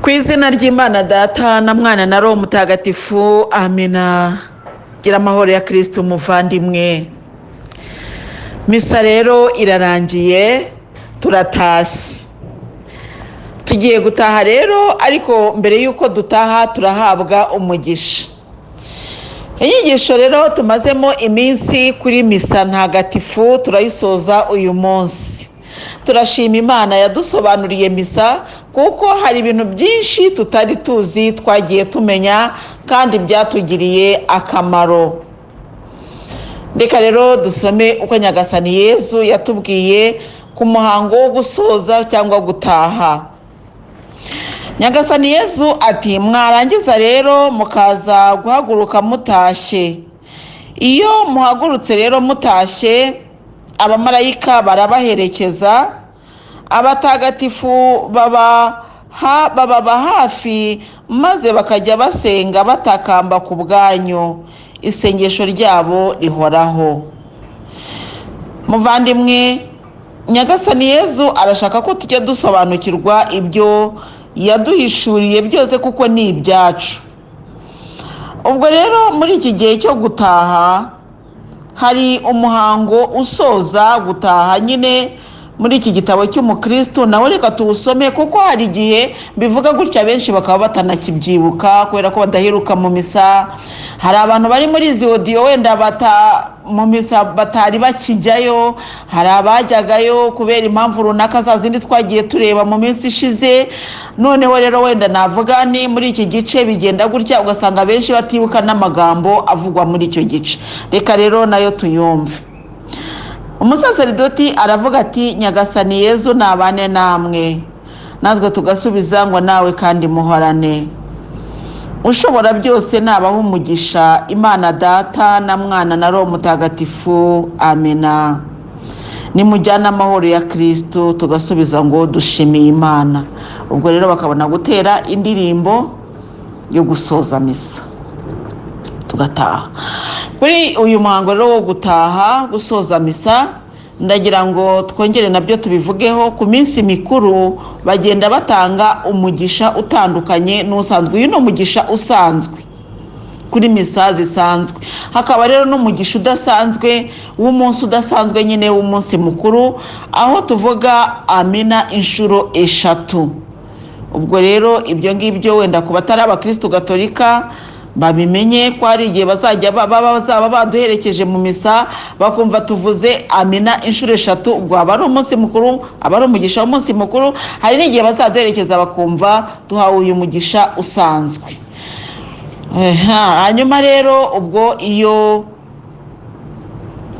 Ku izina ry'Imana Data na Mwana na Roho Mutagatifu, amina. Gira amahoro ya Kristo umuvandimwe. Misa rero irarangiye, turatashye. Tugiye gutaha rero, ariko mbere yuko dutaha turahabwa umugisha. Inyigisho rero tumazemo iminsi kuri misa ntagatifu turayisoza uyu munsi. Turashima Imana yadusobanuriye misa, kuko hari ibintu byinshi tutari tuzi twagiye tumenya kandi byatugiriye akamaro. Reka rero dusome uko Nyagasani Yezu yatubwiye ku muhango wo gusoza cyangwa gutaha. Nyagasani Yezu ati, mwarangiza rero mukaza guhaguruka mutashye. Iyo muhagurutse rero mutashye, abamarayika barabaherekeza, abatagatifu baba hafi, maze bakajya basenga batakamba ku bwanyu. Isengesho ryabo rihoraho. Muvandimwe, Nyagasani Yezu arashaka ko tujya dusobanukirwa ibyo yaduhishuriye byose, kuko ni ibyacu. Ubwo rero muri iki gihe cyo gutaha hari umuhango usoza gutaha nyine muri iki gitabo cy'umukristo, nawe reka tuwusome, kuko hari igihe bivuga gutya benshi bakaba batanakibyibuka kubera ko badaheruka mu misa. Hari abantu bari muri izi audio wenda mu misa batari bakijyayo, hari abajyagayo kubera impamvu runaka za zindi twagiye tureba mu minsi ishize. Noneho rero wenda navuga ni muri iki gice bigenda gutya, ugasanga benshi batibuka n'amagambo avugwa muri icyo gice. Reka rero nayo tuyumve. Umusaseridoti aravuga ati, Nyagasani Yezu nabane namwe. Natwe tugasubiza ngo nawe kandi muhorane. Ushobora byose nabaho umugisha, Imana Data na Mwana na Roho Mutagatifu, amina. Nimujyana amahoro ya Kristo. Tugasubiza ngo dushimiye Imana. Ubwo rero bakabona gutera indirimbo yo gusoza misa, tugataha. Kuri uyu muhango rero wo gutaha gusoza misa, ndagira ngo twongere nabyo tubivugeho. Ku minsi mikuru bagenda batanga umugisha utandukanye n'usanzwe. Uyu ni umugisha usanzwe kuri misa zisanzwe. Hakaba rero n'umugisha udasanzwe w'umunsi udasanzwe nyine w'umunsi mukuru, aho tuvuga amina inshuro 3. Ubwo rero ibyo ngibyo wenda ku batari abakristo gatolika babimenye ko hari igihe bazajya bazaba baduherekeje mu misa bakumva tuvuze amina inshuro 3, ubwo aba ari umunsi mukuru, aba ari umugisha w'umunsi mukuru. Hari n'igihe bazaduherekeza bakumva duhawe uyu mugisha usanzwe. Hanyuma rero ubwo iyo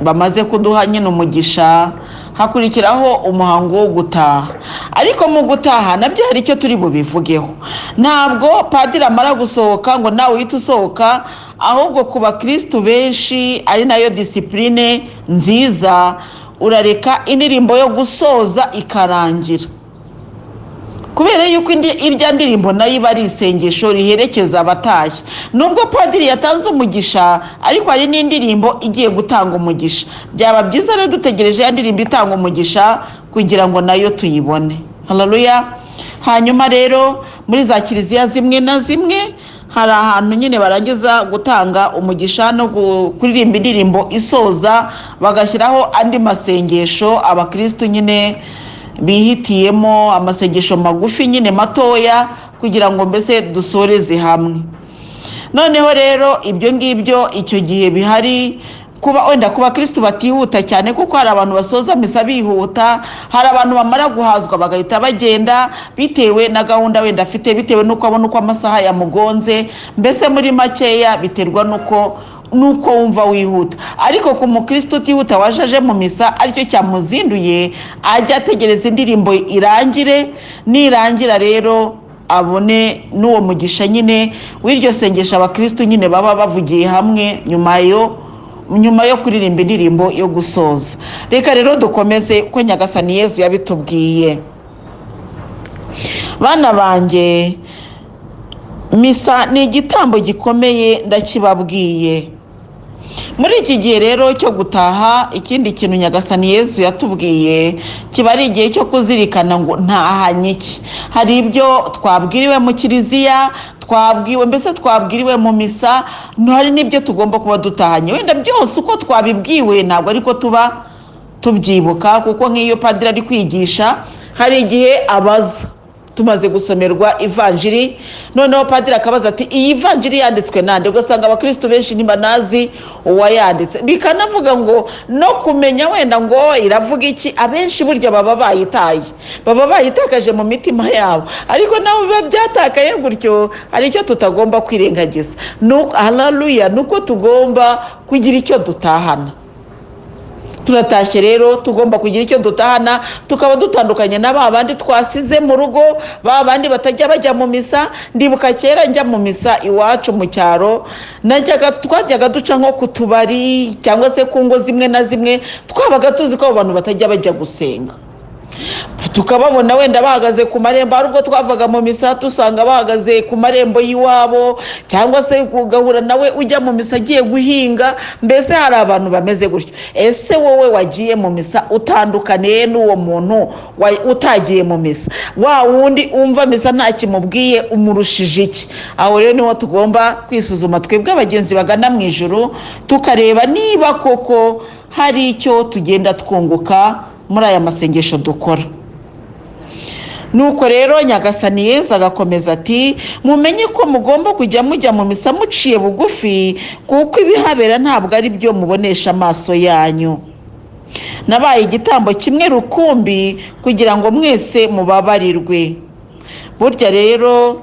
bamaze kuduha nyine umugisha, hakurikiraho umuhango wo gutaha. Ariko mu gutaha nabyo hari icyo turi bubivugeho. Ntabwo padiri amara gusohoka ngo nawe uhite usohoka, ahubwo ku bakristo benshi ari nayo disipline nziza, urareka indirimbo yo gusoza ikarangira, kubera yuko irya ndirimbo nayo iba ari isengesho riherekeza abatashye. Nubwo padiri yatanze umugisha, ariko hari n'indirimbo igiye gutanga umugisha. Byaba byiza rero dutegereje ya ndirimbo itanga umugisha kugira ngo nayo tuyibone. Haleluya. Hanyuma rero muri za kiliziya zimwe na zimwe hari ahantu nyine barangiza gutanga umugisha no kuririmba indirimbo isoza, bagashyiraho andi masengesho abakristo nyine bihitiyemo, amasengesho magufi nyine matoya, kugira ngo mbese dusoreze hamwe. Noneho rero ibyo ngibyo icyo gihe bihari, kuba wenda kuba Kristo batihuta cyane, kuko hari abantu basoza misa bihuta, hari abantu bamara guhazwa bagahita bagenda bitewe na gahunda wenda afite, bitewe nuko abona uko amasaha yamugonze. Mbese muri makeya biterwa nuko wumva wihuta. Ariko ku mukristo utihuta wajaje mu misa, aricyo cyamuzinduye, ajya ategereza indirimbo irangire. Nirangira rero abone n'uwo mugisha nyine w'iryo sengesha abakristo nyine baba bavugiye hamwe nyuma yo kuririmba indirimbo yo gusoza. Reka rero dukomeze uko Nyagasani Yezu yabitubwiye. Bana banjye, misa ni igitambo gikomeye, ndakibabwiye. muri iki gihe rero cyo gutaha, ikindi kintu Nyagasani Yesu yatubwiye kiba ari igihe cyo kuzirikana ngo ntahanye iki. Hari ibyo twabwiriwe mu kiliziya, twabwiriwe mu misa, hari n'ibyo tugomba kuba dutahanye. Wenda byose uko twabibwiwe ntabwo ariko tuba tubyibuka, kuko nk'iyo padiri ari kwigisha hari igihe abaza, tumaze gusomerwa ivanjiri, noneho padiri akabaza ati iyi vanjiri yanditswe nande, ugasanga abakristo benshi ntibanazi uwayanditse. Bikanavuga ngo no kumenya wenda ngo iravuga iki, abenshi burya baba bayitakaje mu mitima yabo, ariko naho biba byatakaye gutyo, hari icyo tutagomba kwirengagiza. Haleluya, nuko tugomba kugira icyo dutahana. Turatashye rero tugomba kugira icyo dutahana, tukaba dutandukanye na babandi twasize mu rugo, babandi batajya bajya mu misa. Ndibuka kera njya mu misa iwacu mu cyaro, twajyaga duca nko ku tubari cyangwa se ku ngo zimwe na zimwe, twabaga tuzi ko abantu batajya bajya gusenga, tukababona wenda bahagaze ku marembo. Hari ubwo twavaga mu misa dusanga bahagaze ku marembo y'iwabo, cyangwa se ugahura nawe ujya mu misa agiye guhinga. Mbese hari abantu bameze gutyo. Ese wowe wagiye mu misa utandukaniye n'uwo muntu utagiye mu misa? Wa wundi umva misa nta kimubwiye, umurushije iki? Aho rero niho tugomba kwisuzuma twebwe abagenzi bagana mu ijuru, tukareba niba koko hari icyo tugenda twunguka muri aya masengesho dukora. Nuko rero Nyagasani Yesu agakomeza ati, mumenye ko mugomba kujya mujya mu misa muciye bugufi, kuko ibihabera ntabwo ari byo mubonesha amaso yanyu. Nabaye igitambo kimwe rukumbi kugira ngo mwese mubabarirwe. Burya rero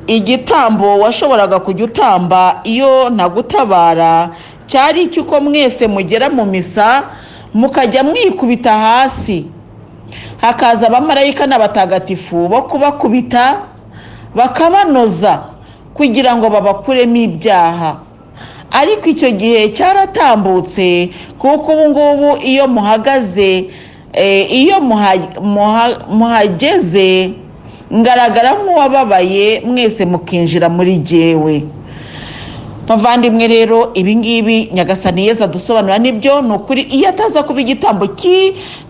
igitambo washoboraga kujya utamba iyo nagutabara cyari icyuko mwese mugera mu misa mukajya mwikubita hasi, hakaza abamarayika n'abatagatifu bo kubakubita bakabanoza kugira ngo babakuremo ibyaha. Ariko icyo gihe cyaratambutse, kuko ubu ngubu iyo muhagaze, iyo muhageze ngaragara nk'uwababaye, mwese mukinjira muri jyewe. Bavandimwe rero, ibingibi Nyagasani Yesu adusobanura nibyo. Ni ukuri, iyo ataza kuba igitambo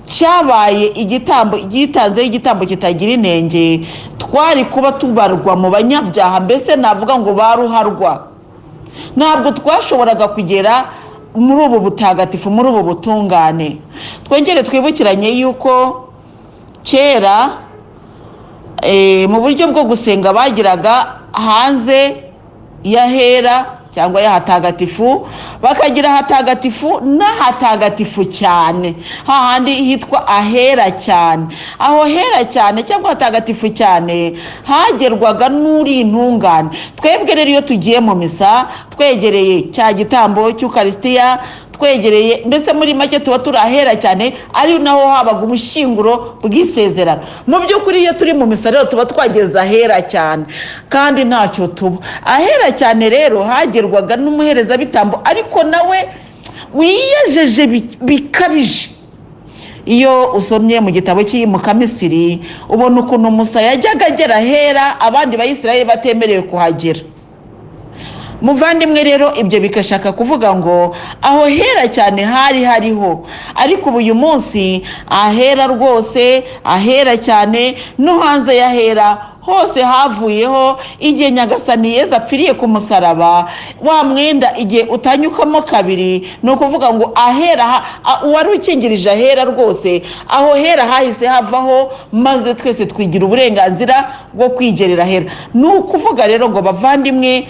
cyabaye igitambo gitanzeho igitambo kitagira inenge, twari kuba tubarwa mu banyabyaha, mbese navuga ngo baruharwa. Ntabwo twashoboraga kugera muri ubu butagatifu, muri ubu butungane. Twongere twibukiranye yuko kera mu buryo bwo gusenga bagiraga hanze y'ahera cyangwa y'ahatagatifu, bakagira ahatagatifu n'ahatagatifu cyane, hahandi hitwa ahera cyane. Aho hera cyane cyangwa hatagatifu cyane hagerwaga n'uri intungane. Twebwe rero iyo tugiye mu misa twegereye cya gitambo cy'Ukaristiya, twegereye, mbese muri make tuba turi ahera cyane, ari naho habaga ubushyinguro bw'isezerano. Mu by'ukuri iyo turi mu misa rero tuba twageze ahera cyane, kandi ntacyo tuba. Ahera cyane rero hagerwaga n'umuherezabitambo, ariko nawe wiyejeje bikabije. Iyo usomye mu gitabo cy'iyimuka Misiri, ubona ukuntu Musa yajyaga agera ahera abandi bayisirayeli batemerewe kuhagera. Muvandimwe rero, ibyo bikashaka kuvuga ngo aho hera cyane hari hariho, ariko ubu uyu munsi ahera rwose, ahera cyane no hanze y'ahera hose havuyeho. Igihe Nyagasani Yesu apfiriye ku musaraba, wa mwenda igihe utanyukamo kabiri, ni ukuvuga ngo ahera, uwari ukingirije ahera rwose, aho hera hahise havaho, maze twese twigira uburenganzira bwo kwigerera ahera. Ni ukuvuga rero ngo bavandimwe,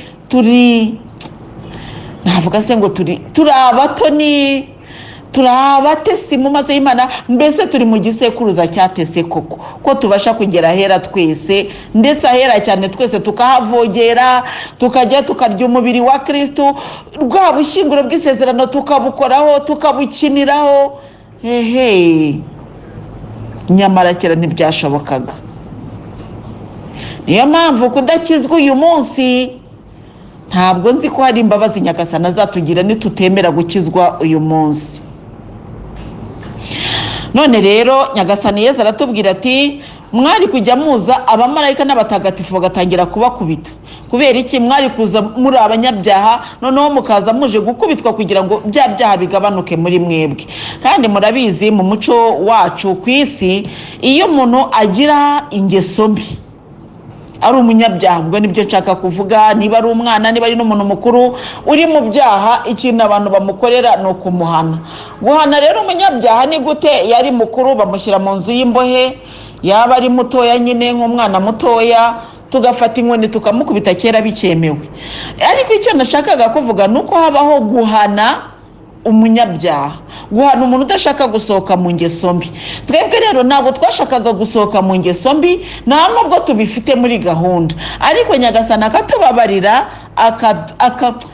navuga se ngo turi abatoni, turi abatesi mu maso y'Imana, mbese turi mu gisekuruza cyatese koko, ko tubasha kugera ahera twese, ndetse ahera cyane twese tukahavogera, tukajya tukarya umubiri wa Kristo, rwa bushyinguro bw'isezerano tukabukoraho, tukabukiniraho. Nyamara kera ntibyashobokaga. Niyo mpamvu kudakizwa uyu munsi, ntabwo nzi ko hari imbabazi Nyagasani azatugira nitutemera gukizwa uyu munsi. None rero Nyagasani Yesu aratubwira ati, mwari kujya muza abamarayika n'abatagatifu bagatangira kubakubita. Kubera iki? Mwari kuza muri abanyabyaha, noneho mukaza muje gukubitwa kugira ngo bya byaha bigabanuke muri mwebwe. Kandi murabizi mu muco wacu ku isi, iyo umuntu agira ingeso mbi ari umunyabyaha, ubwo nibyo nshaka kuvuga, niba ari umwana, niba ari n'umuntu mukuru uri mu byaha, ikintu abantu bamukorera ni ukumuhana. Guhana rero umunyabyaha ni gute? Yari mukuru bamushyira mu nzu y'imbohe, yaba ari mutoya nyine nk'umwana mutoya, tugafata inkoni tukamukubita kera bicyemewe. Ariko icyo nashakaga kuvuga ni uko habaho guhana umunyabyaha, guhana umuntu udashaka gusohoka mu ngeso mbi. Twebwe rero ntabwo twashakaga gusohoka mu ngeso mbi, nta nubwo tubifite muri gahunda, ariko Nyagasani akatubabarira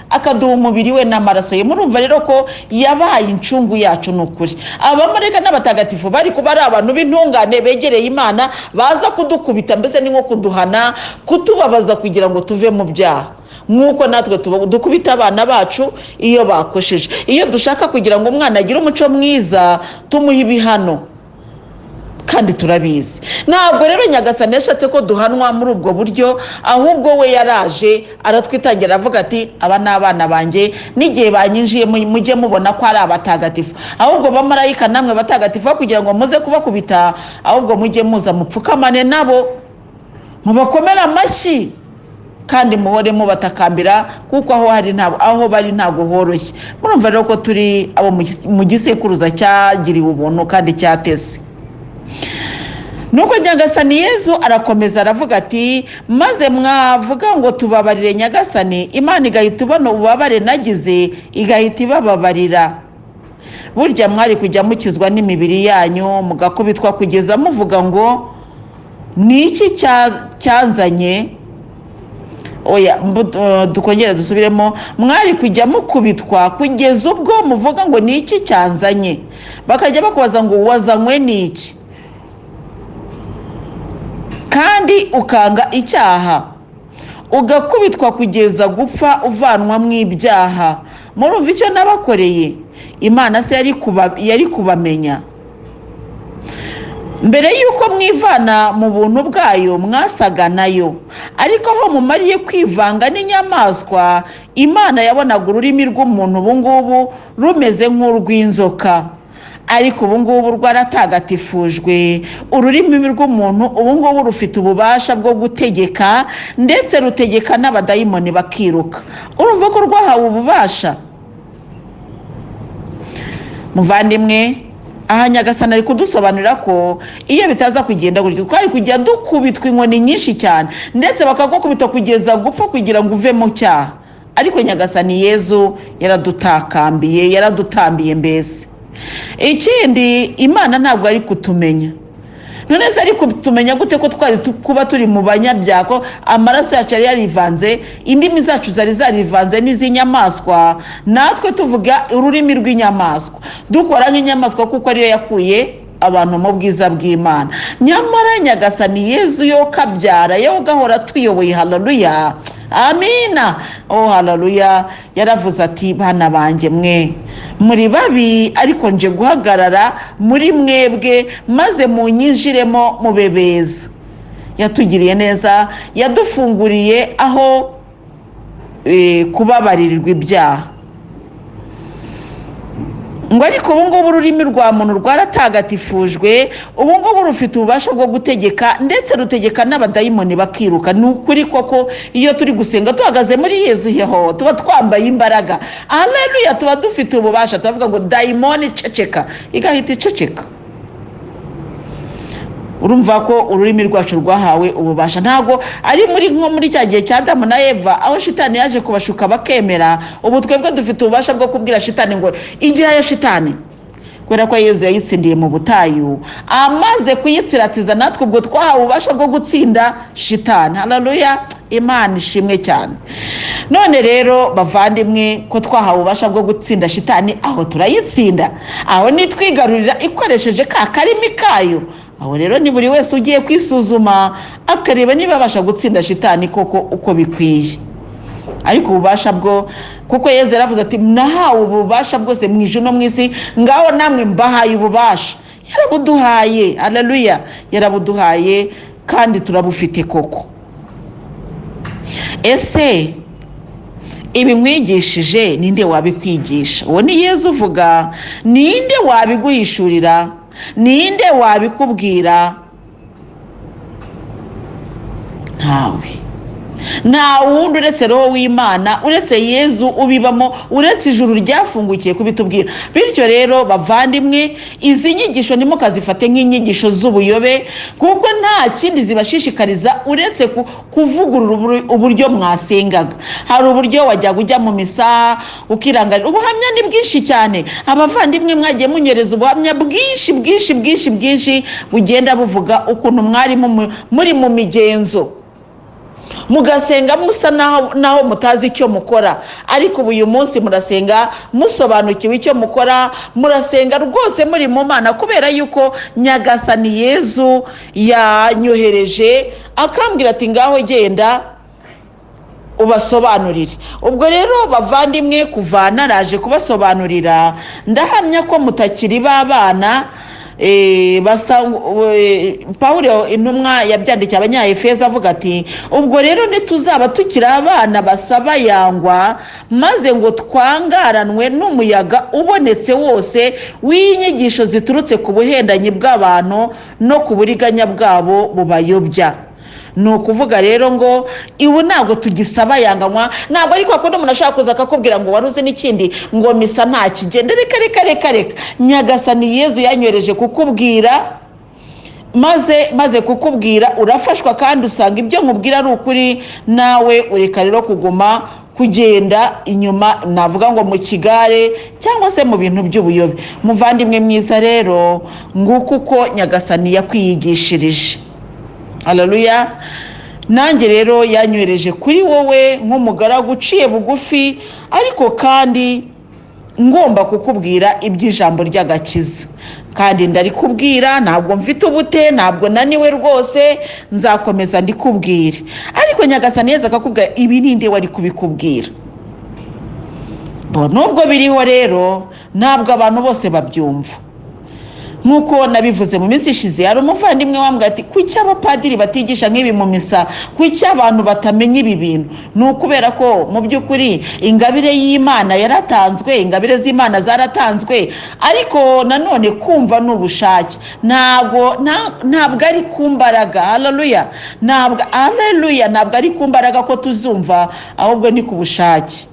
akaduha umubiri we n'amaraso ye. Murumva rero ko yabaye incungu yacu n'ukuri. Abamarayika n'abatagatifu bari kuba ari abantu b'intungane begereye Imana, baza kudukubita, mbese ni nko kuduhana, kutubabaza kugira ngo tuve mu byaha, nk'uko natwe dukubita abana bacu iyo bakosheje. Iyo dushaka kugira ngo umwana agire umuco mwiza, tumuha ibihano, kandi turabizi. Ntabwo rero Nyagasani yashatse ko duhanwa muri ubwo buryo, ahubwo we yaraje aratwitangira avuga ati aba ni abana banjye, n'igihe banyinjiye mujye mubona ko ari abatagatifu. Ahubwo bamarayika namwe batagatifu, kugira ngo muze kubakubita, ahubwo mujye muza mupfukamane nabo, mubakomera amashyi, kandi muhore mubatakambira, kuko aho bari ntabwo horoshye. Murumva rero ko turi abo mu gisekuruza cyagiriwe ubuntu kandi cyatese. Nuko Nyagasani Yezu arakomeza aravuga ati maze mwavuga ngo tubabarire Nyagasani, Imana igahita ibona ububabare nagize, igahita ibababarira. Burya mwari kujya mukizwa n'imibiri yanyu, mugakubitwa kugeza muvuga ngo ni iki cyanzanye. Oya, dukongera dusubiremo, mwari kujya mukubitwa kugeza ubwo muvuga ngo ni iki cyanzanye. Bakajya bakubaza ngo wazanywe n'iki, kandi ukanga icyaha, ugakubitwa kugeza gupfa uvanwa mu ibyaha. Murumva icyo nabakoreye? Imana se yari kubamenya? Mbere yuko mwivana mu buntu bwayo mwasaga nayo, ariko aho mumariye kwivanga n'inyamaswa, Imana yabonaga ururimi rw'umuntu ubungubu rumeze nk'urw'inzoka, ariko ubungubu rwaratagatifujwe. Ururimi rw'umuntu ubungubu rufite ububasha bwo gutegeka, ndetse rutegeka n'abadayimoni bakiruka. Urumva ko rwahawe ububasha? Muvandimwe, aha Nyagasani ari kudusobanurira ko iyo bitaza kugenda gutyo, twari kujya dukubitwa inkoni nyinshi cyane, ndetse bakagukubita kugeza gupfa kugira ngo uve mu cyaha. Ariko Nyagasani Yezu yaradutambiye mbese. Ikindi, Imana ntabwo ari kutumenya. None se ari kutumenya gute ko twari kuba turi mu banyabyaha, ko amaraso yacu yari yarivanze, indimi zacu zari zarivanze n'iz'inyamaswa, natwe tuvuga ururimi rw'inyamaswa, dukora nk'inyamaswa kuko ariyo yakuye abantu mu bwiza bw'Imana. Nyamara Nyagasani Yezu yo kabyara, yo gahora tuyoboye. Haleluya, amina. Oh haleluya. Yaravuze ati bana banjye mwe muri babi, ariko nje guhagarara muri mwebwe, maze munyinjiremo mube beza. Yatugiriye neza, yadufunguriye aho kubabaririrwa ibyaha. Ngo ariko ubungubu ururimi rwa muntu rwaratagatifujwe, ubungubu rufite ububasha bwo gutegeka, ndetse rutegeka n'abadayimoni bakiruka. Ni ukuri koko iyo turi gusenga tuhagaze muri Yezu, yeho tuba twambaye imbaraga. Haleluya, tuba dufite ububasha, tuvuga ngo dayimoni ceceka, igahita iceceka. Urumva ko ururimi rwacu rwahawe ububasha. Ntabwo ari nko muri cya gihe cya Adamu na Eva, aho shitani yaje kubashuka bakemera. Ubu twebwe dufite ububasha bwo kubwira shitani ngo igira ya shitani, kubera ko Yezu yayitsindiye mu butayu. Amaze kuyitsiratiza, natwe ubwo twahawe ububasha bwo gutsinda shitani. Haleluya, Imana ishimwe cyane. None rero bavandimwe, ko twahawe ububasha bwo gutsinda shitani, aho turayitsinda, aho nitwigarurira ikoresheje ka karimi kayo. Aho rero ni buri wese ugiye kwisuzuma akareba niba abasha gutsinda shitani koko uko bikwiye. ariko ububasha bwo kuko Yesu yaravuze ati nahawe ububasha bwose mu ijuru no mu isi, ngaho namwe mbahaye ububasha. Yarabuduhaye, haleluya, yarabuduhaye kandi turabufite koko. Ese ibi mwigishije ninde wabikwigisha? Uwo ni Yesu uvuga. Ninde wabiguhishurira? Ninde wabikubwira? nta wundi uretse roho w'Imana, uretse Yesu ubibamo, uretse ijuru ryafungukiye kubitubwira. Bityo rero bavandimwe, izi nyigisho nimukazifate nk'inyigisho z'ubuyobe, kuko nta kindi zibashishikariza uretse kuvugurura uburyo mwasengaga. Hari uburyo wajyaga ujya mu misa ukirangarira. Ubuhamya ni bwinshi cyane, abavandimwe mwagiye munyereza ubuhamya bwinshi bugenda buvuga ukuntu mwari muri mu migenzo, mugasenga musa naho mutazi icyo mukora, ariko uyu munsi murasenga musobanukiwe icyo mukora, murasenga rwose muri mu Mana, kubera yuko Nyagasani Yesu yanyohereje akambwira ati ngaho genda ubasobanurire. Ubwo rero bavandimwe, kuva naraje kubasobanurira, ndahamya ko mutakiri babana. Pawulo intumwa yabyandikiye Abanyefeso avuga ati ubwo rero ntituzaba tukiri abana basaba yangwa, maze ngo twangaranwe n'umuyaga ubonetse wose w'inyigisho ziturutse ku buhendanyi bw'abantu no ku buriganya bwabo bubayobya. Ni ukuvuga rero ngo ibu ntabwo tugisaba yanganywa, ntabwo ariko akunda umuntu ashaka kuza akakubwira ngo waruze n'ikindi ngo misa nta kigenda. Reka Nyagasani Yesu yanyohereje kukubwira, maze kukubwira urafashwa kandi usanga ibyo nkubwira ari ukuri, nawe ureka rero kuguma kugenda inyuma, navuga ngo mu kigare cyangwa se mu bintu by'ubuyobe. Muvandimwe mwiza rero, nguko uko Nyagasani yakwiyigishirije. Haleluya. Nanjye rero yanyohereje kuri wowe nk'umugaragu uciye bugufi, ariko kandi ngomba kukubwira iby'ijambo ry'agakiza. Kandi ndarikubwira, ntabwo mfite ubute, ntabwo naniwe rwose, nzakomeza ndikubwire. Ariko Nyagasani Yesu akakubwira ibi ninde wari kubikubwira? Nubwo biriho rero, ntabwo abantu bose babyumva. Nkuko nabivuze mu minsi ishize, hari umuvandimwe wambwira ati kuki abapadiri batigisha nk'ibi mu misa, kuki abantu batamenya ibi bintu? Ni ukubera ko mu by'ukuri ingabire y'Imana yaratanzwe, ingabire z'Imana zaratanzwe, ariko nanone kumva n'ubushake. Ntabwo ari ku mbaraga. Haleluya. Ntabwo ari ku mbaraga ko tuzumva, ahubwo ni ku bushake.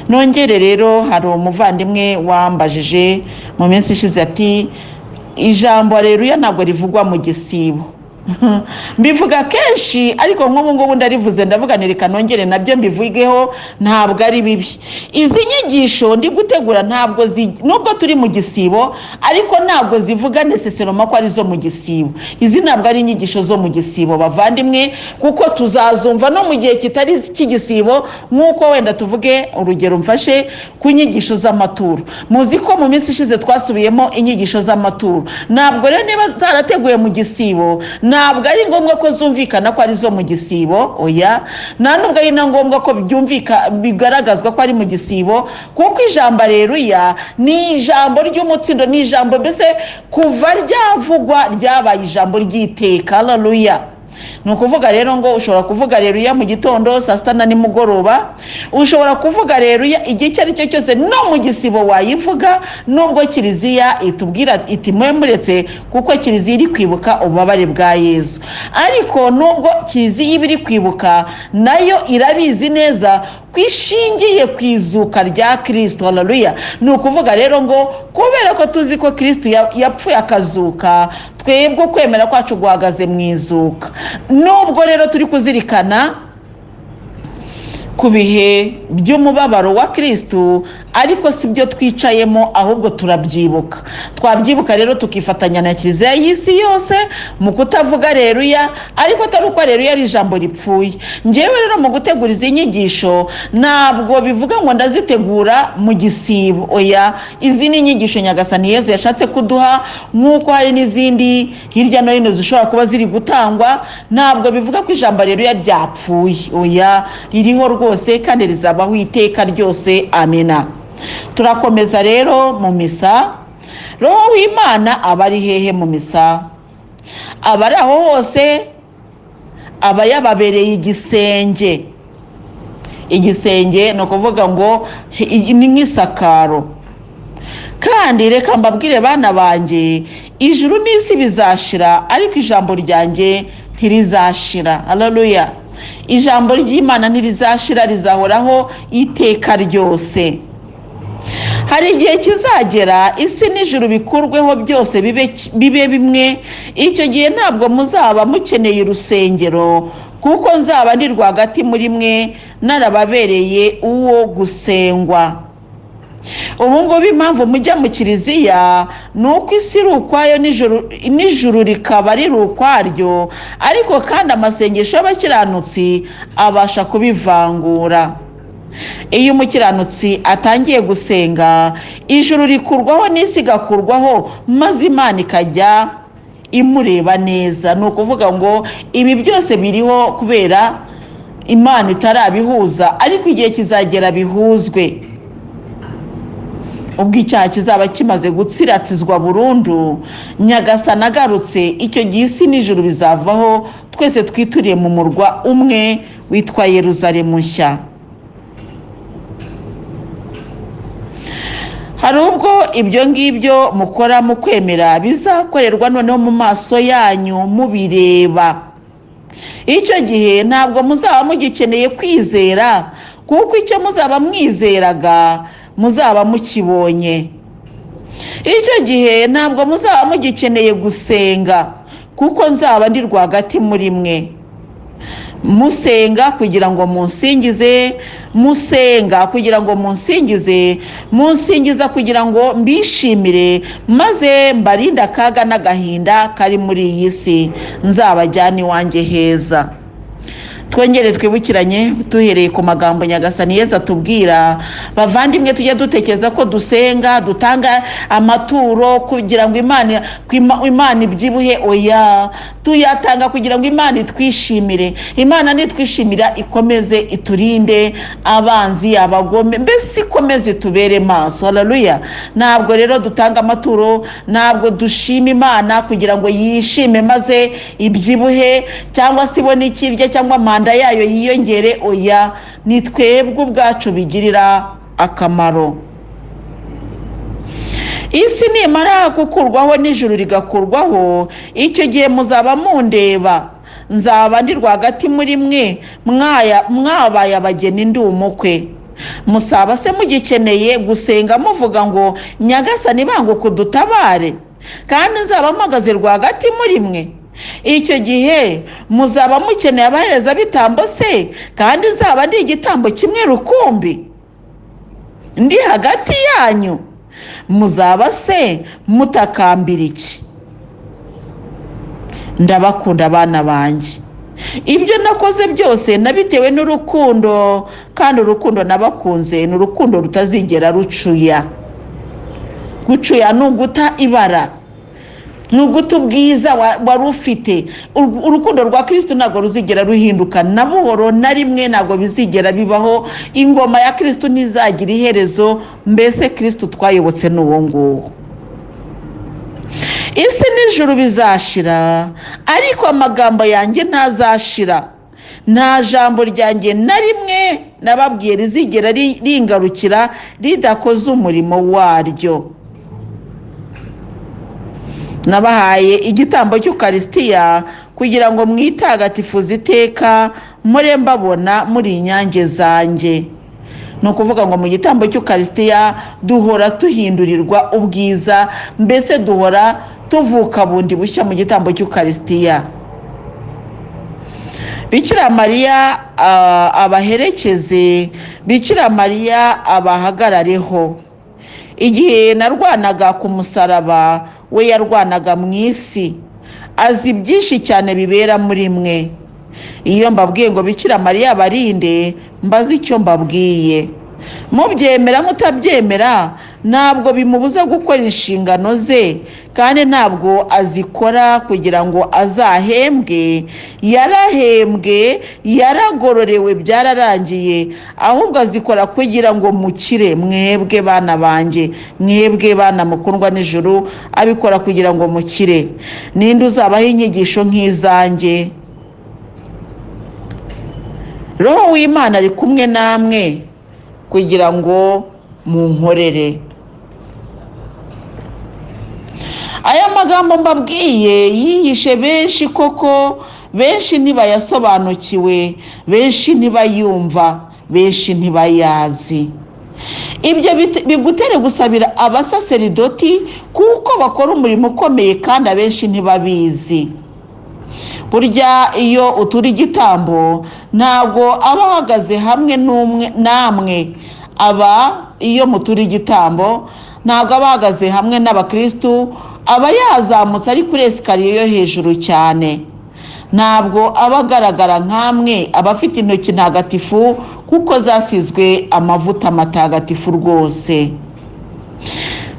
Nongere rero, hari umuvandimwe wambajije mu minsi ishize ati ijambo haleluya ntabwo rivugwa mu gisibo. Mbivuga kenshi, ariko nk'ubu ngubu ndarivuze, ndavuga reka nongere nabyo mbivugeho, ntabwo ari bibi. Izi nyigisho ndi gutegura ntabwo nubwo turi mu gisibo, ariko ntabwo zivuga necessairement ko ari zo mu gisibo. Izi ntabwo ari inyigisho zo mu gisibo bavandimwe, kuko tuzazumva no mu gihe kitari cy'igisibo. Nk'uko wenda tuvuge urugero, mfashe ku nyigisho z'amaturo. Muzi ko mu minsi ishize twasubiyemo inyigisho z'amaturo. Ntabwo rero niba zarateguye mu gisibo, ntabwo ari ngombwa ko zumvikana ko ari zo mu gisibo. Oya, nta nubwo ari na ngombwa ko bigaragazwa ko ari mu gisibo, kuko ijambo haleluya ni ijambo ry'umutsindo, ni ijambo mbese kuva ryavugwa ryabaye ijambo ry'iteka. Haleluya. Ni ukuvuga rero ngo ushobora kuvuga haleluya mu gitondo, saa sita na nimugoroba. Ushobora kuvuga haleluya igihe icyo ari cyo cyose, no mu gisibo wayivuga, nubwo kiliziya itubwira iti mwe muretse, kuko kiliziya iri kwibuka ububabare bwa Yesu. Ariko nubwo kiliziya iba iri kwibuka, nayo irabizi neza kwishingiye kwizuka rya Kristo. Haleluya. Ni ukuvuga rero ngo kubera ko tuzi ko Kristo yapfuye akazuka, twebwe ukwemera kwacu guhagaze mu izuka. Nubwo rero turi kuzirikana ku bihe by'umubabaro wa Kristo, ariko si byo twicayemo, ahubwo turabyibuka. Twabyibuka rero tukifatanya na kiliziya y'isi yose mu kutavuga haleluya, ariko atari uko haleluya ari ijambo ripfuye. Njyewe rero mu gutegura izi nyigisho, ntabwo bivuga ngo ndazitegura mu gisibo. Oya, izi ni inyigisho Nyagasani Yesu yashatse kuduha, nk'uko hari n'izindi hirya no hino zishobora kuba ziri gutangwa. Ntabwo bivuga ko ijambo haleluya ryapfuye. Oya, ririho rwose hose kandi rizabaho iteka ryose. Amina. Turakomeza rero mu misa. Roho w'Imana aba ari hehe mu misa? Aba ari aho hose, aba yababereye igisenge. Igisenge ni ukuvuga ngo ni nk'isakaro. Kandi reka mbabwire bana banjye, ijuru n'isi bizashira ariko ijambo ryanjye ntirizashira. Haleluya. Ijambo ry'Imana ntirizashira, rizahoraho iteka ryose. Hari igihe kizagera isi n'ijuru bikurweho byose bibe bimwe. Icyo gihe ntabwo muzaba mukeneye urusengero, kuko nzaba ndi rwagati muri mwe, narababereye uwo gusengwa. Ubu ngubu impamvu mujya mu kiliziya ni uko isi iri ukwayo n'ijuru rikaba riri ukwaryo, ariko kandi amasengesho y'abakiranutsi abasha kubivangura. Iyo umukiranutsi atangiye gusenga, ijuru rikurwaho n'isi igakurwaho, maze Imana ikajya imureba neza. Ni ukuvuga ngo ibi byose biriho kubera Imana itarabihuza, ariko igihe kizagera bihuzwe. Ubwo icyaha kizaba kimaze gutsiratizwa burundu, Nyagasani agarutse, icyo gihe isi n'ijuru bizavaho, twese twituriye mu murwa umwe witwa Yeruzalemu nshya. Hari ubwo ibyo ngibyo mukora mu kwemera bizakorerwa noneho mu maso yanyu mubireba. Icyo gihe ntabwo muzaba mugikeneye kwizera, kuko icyo muzaba mwizeraga muzaba mukibonye. Icyo gihe ntabwo muzaba mugikeneye gusenga, kuko nzaba ndi rwagati muri mwe. Musenga kugira ngo munsingize, musenga kugira ngo munsingize, munsingiza kugira ngo mbishimire, maze mbarinde akaga n'agahinda kari muri iyi si, nzabajyana iwanjye heza. Twongere twibukiranye duhereye ku magambo Nyagasani Yesu atubwira. Bavandimwe, tujye dutekereza ko dusenga, dutanga amaturo kugira ngo Imana ibyibuhe. Oya, tuyatanga kugira ngo Imana itwishimire. Imana nitwishimira ikomeze iturinde abanzi, abagome, mbese ikomeze tubere maso. Haleluya. Ntabwo rero dutanga amaturo, ntabwo dushima Imana kugira ngo yishime maze ibyibuhe, cyangwa se ibone ikirya, cyangwa manda yayo yiyongere. Oya, ni twebwe ubwacu bigirira akamaro. Isi nimara gukurwaho n'ijuru rigakurwaho, icyo gihe muzaba mundeba, nzaba ndi rwagati muri mwe, mwabaye abageni ndi umukwe. Musaba se mugikeneye gusenga muvuga ngo Nyagasani banguka udutabare, kandi nzaba mpagaze rwagati muri mwe. Icyo gihe muzaba mukeneye abaherezabitambo se, kandi nzaba ndi igitambo kimwe rukumbi ndi hagati yanyu. Muzaba se mutakambira iki? Ndabakunda abana banjye. Ibyo nakoze byose nabitewe n'urukundo, kandi urukundo nabakunze ni urukundo rutazigera rucuya. Gucuya ni uguta ibara, ni uguta ubwiza wari ufite. Urukundo rwa Kristo ntabwo ruzigera ruhinduka na buhoro na rimwe, ntabwo bizigera bibaho. Ingoma ya Kristo ntizagira iherezo, mbese Kristo twayobotse n'uwo nguwo. Isi n'ijuru bizashira, ariko amagambo yanjye ntazashira. Nta jambo ryanjye na rimwe nababwiye rizigera ringarukira ridakoze umurimo waryo. Nabahaye igitambo cy'Ukaristiya kugira ngo mwitagatifuze iteka, mure mbabona muri inyange zanjye. Ni ukuvuga ngo mu gitambo cy'Ukaristiya duhora tuhindurirwa ubwiza, mbese duhora tuvuka bundi bushya mu gitambo cy'Ukaristiya. Bikira Mariya abaherekeze, Bikira Mariya abahagarareho. Igihe narwanaga ku musaraba, we yarwanaga mu isi. Azi byinshi cyane bibera muri mwe. Iyo mbabwiye ngo Bikira Mariya barinde, mbazi icyo mbabwiye. mubyemera mutabyemera ntabwo bimubuza gukora inshingano ze, kandi ntabwo azikora kugira ngo azahembwe. Yarahembwe, yaragororewe, byararangiye, ahubwo azikora kugira ngo mukire. Mwebwe bana banjye, mwebwe bana mukundwa n'ijuru, abikora kugira ngo mukire. Ninde uzabaho inyigisho nk'izanjye? Roho w'Imana ari kumwe namwe kugira ngo munkorere. Aya magambo mbabwiye yihishe benshi koko, benshi ntibayasobanukiwe, benshi ntibayumva, benshi ntibayazi. Ibyo bigutere gusabira abasaseridoti kuko bakora umurimo ukomeye kandi abenshi ntibabizi. Burya iyo utura igitambo ntabwo aba ahagaze hamwe namwe. Iyo mutura igitambo ntabwo aba ahagaze hamwe n'abakristu, aba yazamutse ari kuri esikariye yo hejuru cyane. Ntabwo aba agaragara nk'amwe, aba afite intoki ntagatifu kuko zasizwe amavuta matagatifu rwose.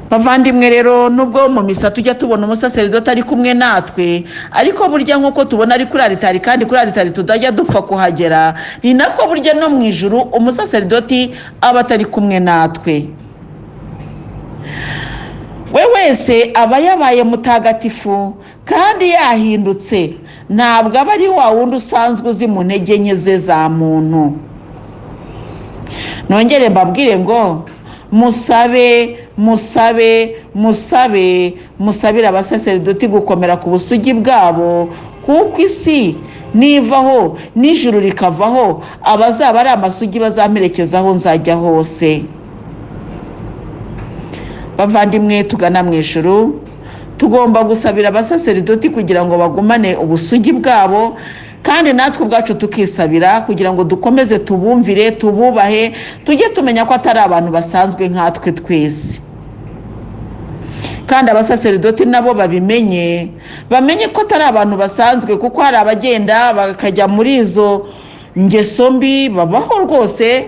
Bavandimwe rero, nubwo mu misa tujya tubona umusaseridoti ari kumwe natwe, ariko burya nk'uko tubona ari kuri aritari, kandi kuri aritari tutajya dupfa kuhagera, ni nako burya no mu ijuru umusaseridoti aba atari kumwe natwe. We wese aba yabaye mutagatifu kandi yahindutse, ntabwo aba ari wa wundi usanzwe uzi mu ntege nke ze za muntu. Nongere mbabwire ngo musabe musabire abasaseridoti gukomera ku busugi bwabo, kuko isi nivaho n'ijuru rikavaho, abazaba ari amasugi bazamerekezaho nzajya hose. Bavandimwe tugana mu ijuru, tugomba gusabira abasaseridoti kugira ngo bagumane ubusugi bwabo, kandi natwe ubwacu tukisabira kugira ngo dukomeze tubumvire, tububahe, tujye tumenya ko atari abantu basanzwe nkatwe twese. Kandi abasaseridoti nabo bamenye ko atari abantu basanzwe, kuko hari abagenda bakajya muri izo ngeso mbi, babaho rwose,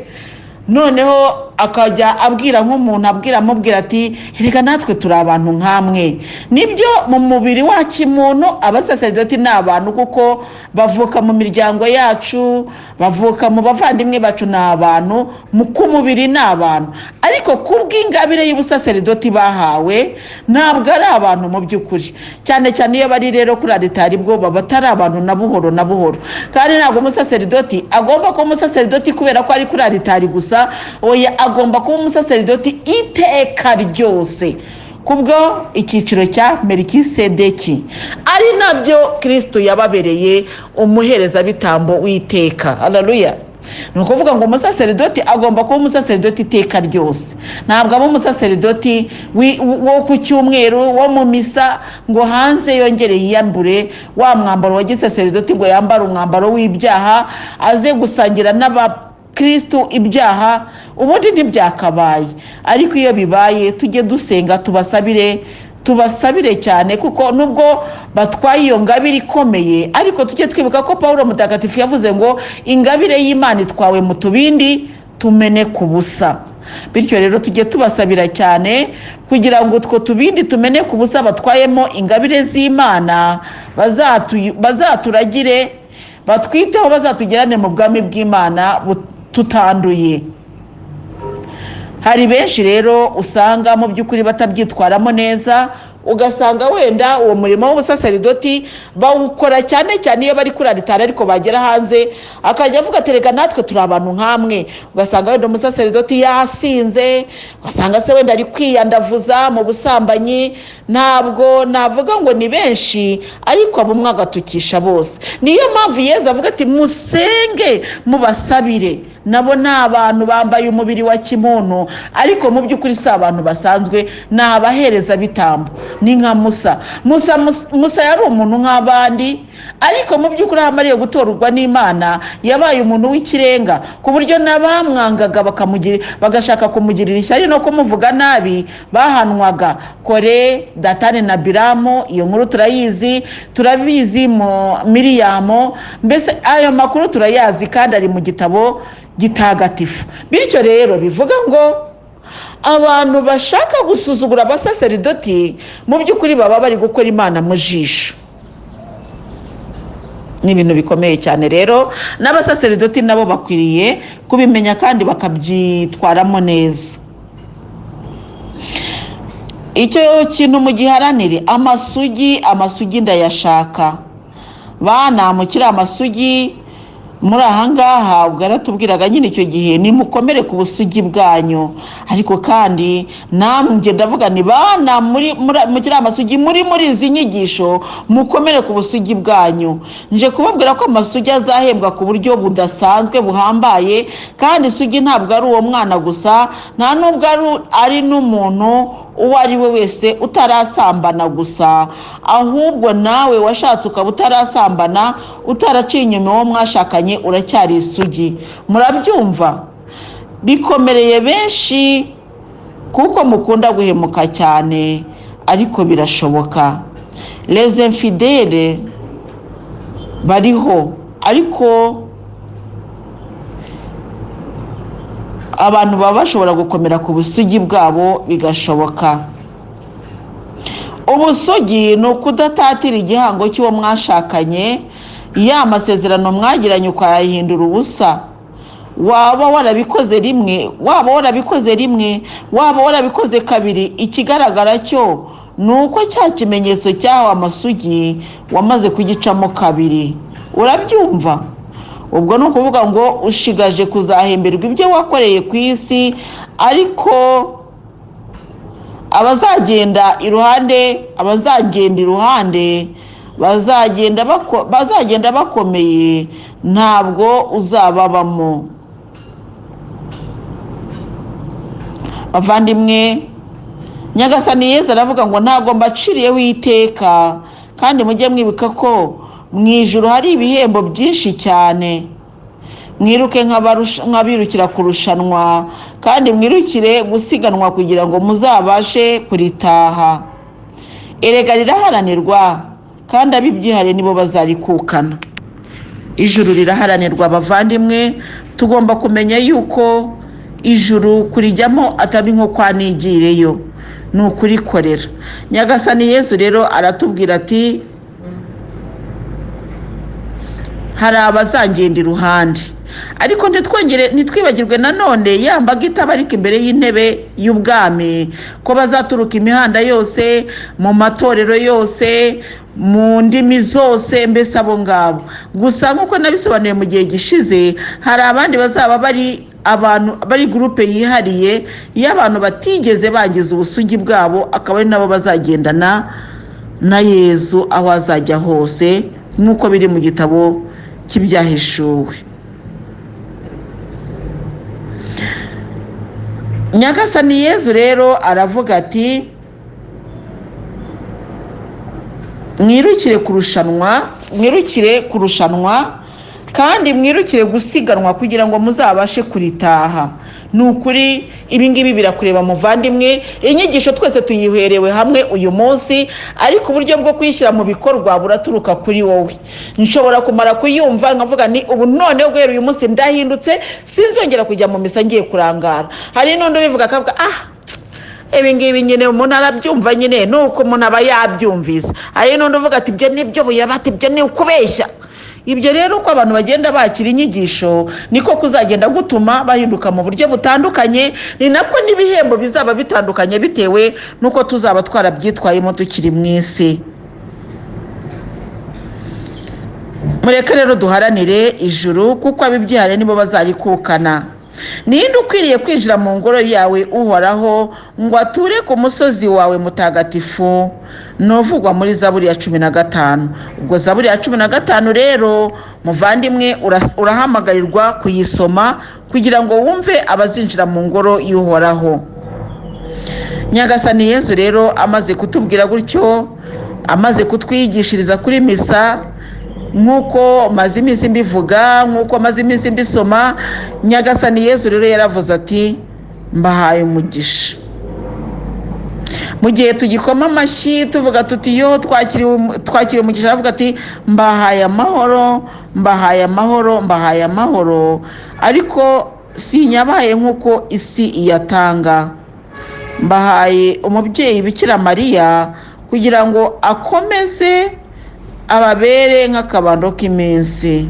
noneho akajya abwira nk'umuntu, amubwira ati reka natwe turi abantu nk'amwe. Nibyo, mu mubiri wacu umuntu, abasaseridoti ni abantu kuko bavuka mu miryango yacu, bavuka mu bavandimwe bacu, ni abantu, ku mubiri ni abantu, ariko kubw'ingabire y'ubusaseridoti bahawe ntabwo ari abantu mu by'ukuri. Cyane cyane iyo bari rero kuri aritari bwo baba atari abantu na buhoro na buhoro. Kandi ntabwo umusaseridoti agomba kuba umusaseridoti kubera ko ari kuri aritari gusa, oya, agomba kuba umusaseridoti iteka ryose, kubwo icyiciro cya Melikisedeki, ari nabyo Kristo yababereye umuherezabitambo w'iteka. Haleluya. Ni ukuvuga ngo umusaseridoti agomba kuba umusaseridoti iteka ryose. Ntabwo aba umusaseridoti wo ku cyumweru, wo mu misa, ngo hanze yongere yiyambure wa mwambaro wa gisaseridoti, ngo yambare umwambaro w'ibyaha, aze gusangira Kristo ibyaha, ubundi ntibyakabaye. Ariko iyo bibaye, tujye dusenga, tubasabire cyane, kuko nubwo batwaye iyo ngabire ikomeye, ariko tujye twibuka ko Pawulo mutagatifu yavuze ngo ingabire y'Imana itwawe mu tubindi tumene ku busa. Bityo rero tujye tubasabira cyane kugira ngo utwo tubindi tumene ku busa batwayemo ingabire z'Imana bazaturagire, batwiteho, bazatugirane mu bwami bw'Imana tutanduye. Hari benshi rero usanga mu by'ukuri batabyitwaramo neza, ugasanga wenda uwo murimo w'ubusaseridoti bawukora cyane cyane iyo bari kuri aritari, ariko bagera hanze akajya avuga ati reka natwe turi abantu nk'amwe. Ugasanga wenda umusaseridoti yasinze, ugasanga se wenda ari kwiyandavuza mu busambanyi. Ntabwo navuga ngo ni benshi, ariko abumwe agatukisha bose. Niyo mpamvu Yesu avuga ati musenge mubasabire. Nabo ni abantu bambaye umubiri wa kimuntu, ariko mu by'ukuri si abantu basanzwe, ni abaherezabitambo. ni nka Musa yari umuntu nk'abandi, ariko mu by'ukuri amariye gutorwa n'Imana yabaye umuntu w'ikirenga ku buryo n'abamwangaga bagashaka kumugirira ishyari no kumuvuga nabi bahanwaga. Kore, Datani na Biramu, iyo nkuru turabizi mu Miriyamu, mbese ayo makuru turayazi kandi ari mu gitabo gitagatifu. Bityo rero bivuga ngo abantu bashaka gusuzugura abasaseridoti mu by'ukuri baba bari gukora Imana mu jisho. Ni ibintu bikomeye cyane rero, n'abasaseridoti nabo bakwiriye kubimenya kandi bakabyitwaramo neza. Icyo kintu mu giharanire amasugi ndayashaka. Bana mukiri amasugi muri ahangaha ubwo aratubwiraga nyine icyo gihe nimukomere ku busugi bwanyu, ariko kandi namwe ndavuga ni bana mukiri amasugi muri izi nyigisho mukomere ku busugi bwanyu. Nje kubabwira ko amasugi azahembwa ku buryo budasanzwe buhambaye, kandi isugi ntabwo ari uwo mwana gusa, nta nubwo ari n'umuntu uwo ari we wese utarasambana gusa, ahubwo nawe washatse ukaba utarasambana, utaraciye inyuma uwo mwashakanye, uracyari isugi. Murabyumva? Bikomereye benshi kuko mukunda guhemuka cyane, ariko birashoboka. Les infidèles bariho, ariko abantu baba bashobora gukomera ku busugi bwabo bigashoboka. Ubusugi ni ukudatatira igihango cy'uwo mwashakanye, ya masezerano mwagiranye ukayahindura ubusa. Waba warabikoze rimwe, waba warabikoze kabiri, ikigaragara cyo ni uko cya kimenyetso cyaho amasugi wamaze kugicamo kabiri. Urabyumva? Ubwo ni ukuvuga ngo ushigaje kuzahemberwa ibyo wakoreye ku isi, ariko abazagenda iruhande bazagenda bakomeye ntabwo uzababamo. Bavandimwe, Nyagasani Yesu aravuga ngo ntabwo mbaciriyeho iteka, kandi mujye mwibuka ko mu ijuru hari ibihembo byinshi cyane. Mwiruke nk'abirukira kurushanwa, kandi mwirukire gusiganwa kugira ngo muzabashe kuritaha. Erega riraharanirwa, kandi abibyihariye nibo bazarikukana. Ijuru riraharanirwa bavandimwe, tugomba kumenya yuko ijuru kurijyamo atari nko kwa nigireyo, ni ukurikorera. Nyagasani Yesu rero aratubwira ati hari abazagenda iruhande, ariko ntitwibagirwe nanone yambaga itabarika imbere y'intebe y'ubwami, ko bazaturuka imihanda yose, mu matorero yose, mu ndimi zose, mbese abo ngabo. Gusa nk'uko nabisobanuye mu gihe gishize, hari abandi bazaba bari gurupe yihariye y'abantu batigeze bagize ubusugi bwabo, akaba ari nabo bazagendana na Yezu aho azajya hose, nk'uko biri mu gitabo cy'ibyahishuwe. Nyagasani Yezu rero aravuga ati mwirukire kurushanwa kandi mwirukire gusiganwa kugira ngo muzabashe kuritaha. Ni ukuri ibingibi birakureba muvandimwe, inyigisho twese tuyiherewe hamwe uyu munsi, ariko uburyo bwo kuyishyira mu bikorwa buraturuka kuri wowe. Nshobora kumara kuyumva nkavuga ni ubu none guhera uyu munsi ndahindutse, sinzongera kujya mu misa ngiye kurangara. Hari n'undi ubivuga akavuga ibingibi nyine umuntu arabyumva nyine nuko umuntu aba yabyumvise. Hari n'undi uvuga ati ibyo nibyo buyabati, ibyo ni ukubeshya. Ibyo rero uko abantu bagenda bakira inyigisho niko kuzagenda gutuma bahinduka mu buryo butandukanye, ni nako n'ibihembo bizaba bitandukanye bitewe nuko tuzaba twarabyitwayemo tukiri mu isi. Mureke rero duharanire ijuru, kuko abibyihariye nibo bazarikukana. Ninde ukwiriye kwinjira mu ngoro yawe uhoraho ngo ature ku musozi wawe mutagatifu? Novugwa muri Zaburi ya 15. Ubwo Zaburi ya 15 rero muvandimwe urahamagarirwa kuyisoma kugira ngo wumve abazinjira mu ngoro y'uhoraho. Nyagasani Yesu rero amaze kutubwira gutyo, amaze kutwigishiriza kuri misa, nk'uko maze iminsi mbivuga, nk'uko maze iminsi mbisoma, Nyagasani Yesu rero yaravuze ati mbahaye umugisha. Mu gihe tugikoma amashyi tuvuga tuti yo twakiriye umugisha, aravuga ati mbahaye amahoro, mbahaye amahoro, mbahaye amahoro, ariko sinyabaye nk'uko isi iyatanga. Mbahaye umubyeyi Bikira Mariya kugira ngo akomeze ababere nk'akabando k'iminsi.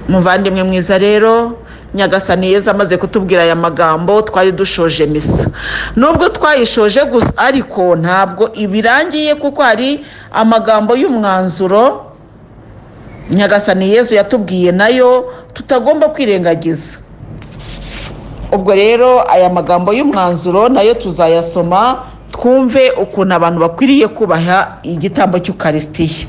Muvandimwe mwiza rero, Nyagasani Yesu amaze kutubwira aya magambo, twari dushoje misa. Nubwo twayishoje gusa ariko ntabwo ibirangiye, kuko hari amagambo y'umwanzuro Nyagasani Yesu yatubwiye nayo tutagomba kwirengagiza. Ubwo rero aya magambo y'umwanzuro nayo tuzayasoma, twumve ukuntu abantu bakwiriye kubaha igitambo cy'Ukaristiya.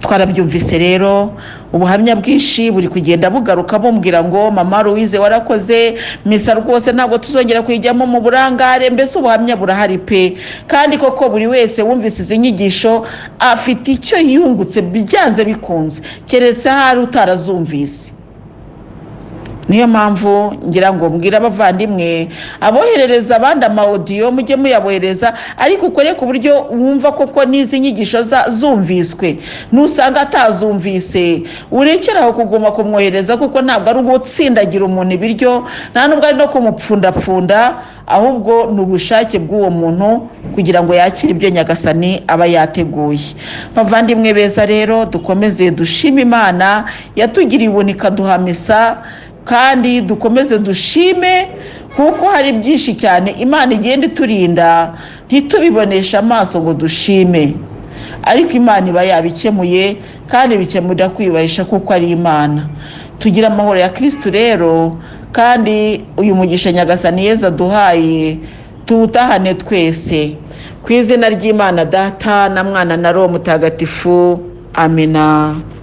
Twarabyumvise rero, ubuhamya bwinshi buri kugenda bugaruka bumbwira ngo mama Louise warakoze misa rwose, ntabwo tuzongera kuyijyamo mu burangare. Mbese ubuhamya burahari pe, kandi koko buri wese wumvise izi nyigisho afite icyo yungutse byanze bikunze, keretse hari utarazumvise. Niyo mpamvu ngira ngo mbwira abavandimwe aboherereza abandi amaudio mujye muyabohereza, ariko ukore ku buryo wumva koko n'izi nyigisho zumviswe. Nusanga atazumvise urekeraho kuguma kumwohereza, kuko ntabwo ari ugutsindagira umuntu ibiryo, nta nubwo ari no kumupfundapfunda, ahubwo ni ubushake bw'uwo muntu kugira ngo yakire ibyo Nyagasani aba yateguye. Bavandimwe beza rero, dukomeze dushima Imana yatugiriye ubuntu ikaduha misa, kandi dukomeze dushime, kuko hari byinshi cyane Imana igenda iturinda ntitubibonesha amaso ngo dushime, ariko Imana iba yabikemuye, kandi bikemurira kwiyubahisha kuko ari Imana. Tugira amahoro ya Kristo rero, kandi uyu mugisha Nyagasani Yesu aduhaye tuwutahane twese, ku izina ry'Imana Data na Mwana na Roho Mutagatifu. Amina.